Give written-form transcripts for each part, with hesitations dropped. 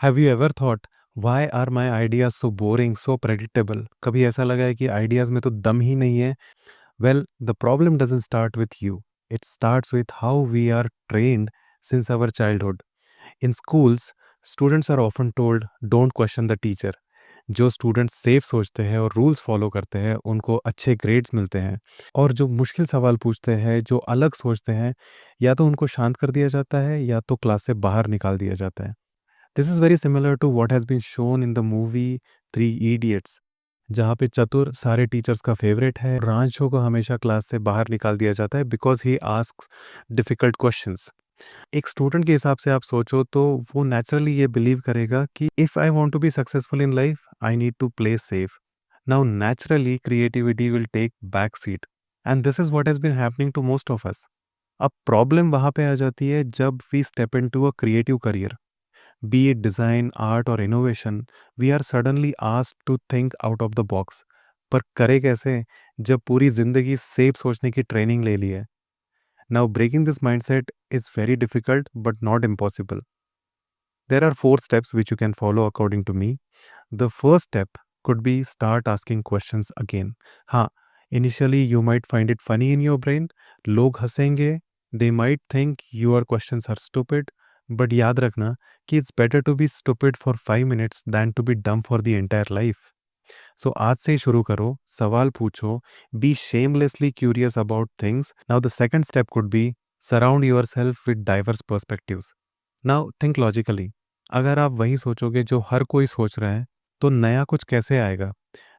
Have you ever thought why are my ideas so boring, so predictable? कभी ऐसा लगा है कि आइडियाज में तो दम ही नहीं है? Well, the problem doesn't start with you, it starts with how we are trained since our childhood. In schools, students are often told don't question the teacher. जो स्टूडेंट्स सेफ सोचते हैं और रूल्स फॉलो करते हैं उनको अच्छे grades मिलते हैं, और जो मुश्किल सवाल पूछते हैं, जो अलग सोचते हैं, या तो उनको शांत कर दिया जाता है या तो क्लास से बाहर निकाल दिया जाता है. This is very similar to what has been shown in the movie three idiots, जहाँ पे चतुर सारे टीचर्स का फेवरेट है, रांचो को हमेशा क्लास से बाहर निकाल दिया जाता है because he asks difficult questions. एक स्टूडेंट के हिसाब से आप सोचो तो वो नेचुरली ये बिलीव करेगा कि if I want to be successful in life, I need to play safe. Now naturally creativity will take back seat, and this is what has been happening to most of us. अब problem वहाँ पे आ जाती है जब we step into a creative career, be it design, art, or innovation. We are suddenly asked to think out of the box. पर करे कैसे जब पूरी जिंदगी सेफ सोचने की ट्रेनिंग ले ली है? Now breaking this mindset is very difficult but not impossible. There are four steps which you can follow according to me. The first step could be start asking questions again. हाँ, initially you might find it funny in your brain. लोग हंसेंगे, they might think your questions are stupid. But याद रखना कि it's better to be stupid for 5 minutes than to be dumb for the entire life. So आज से ही शुरू करो, सवाल पूछो, be shamelessly curious about things. Now the second step could be surround yourself with diverse perspectives. Now think logically. अगर आप वही सोचोगे जो हर कोई सोच रहा है, तो नया कुछ कैसे आएगा?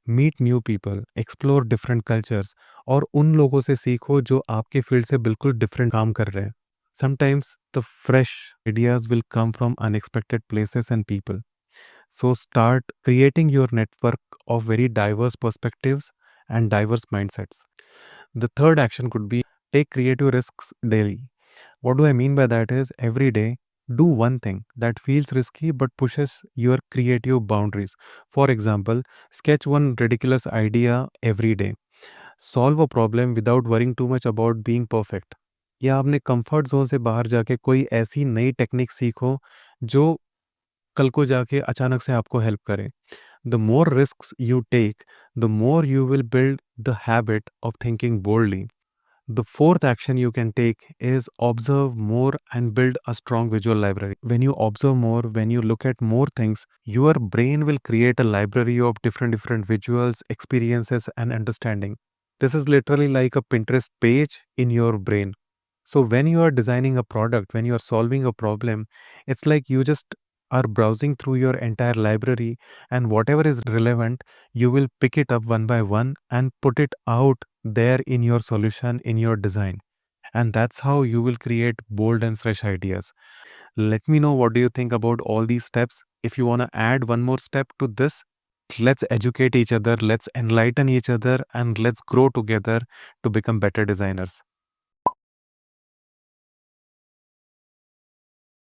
Meet new people, explore different cultures, और उन लोगों से सीखो जो आपके फील्ड से बिल्कुल डिफरेंट काम कर रहे हैं. Sometimes the fresh ideas will come from unexpected places and people. So start creating your network of very diverse perspectives and diverse mindsets. The third action could be take creative risks daily. What do I mean by that is every day do one thing that feels risky but pushes your creative boundaries. For example, sketch one ridiculous idea every day. Solve a problem without worrying too much about being perfect. या अपने comfort zone से बाहर जाके कोई ऐसी नई technique सीखो जो कल को जाके अचानक से आपको हेल्प करे. The more risks you take, the more you will build the habit of thinking boldly. The fourth action you can take is observe more and build a strong visual library. When you observe more, when you look at more things, your brain will create a library of different visuals, experiences, and understanding. This is literally like a Pinterest page in your brain. So when you are designing a product, when you are solving a problem, it's like you just are browsing through your entire library, and whatever is relevant, you will pick it up one by one and put it out there in your solution, in your design. And that's how you will create bold and fresh ideas. Let me know what do you think about all these steps. If you want to add one more step to this, let's educate each other, let's enlighten each other, and let's grow together to become better designers.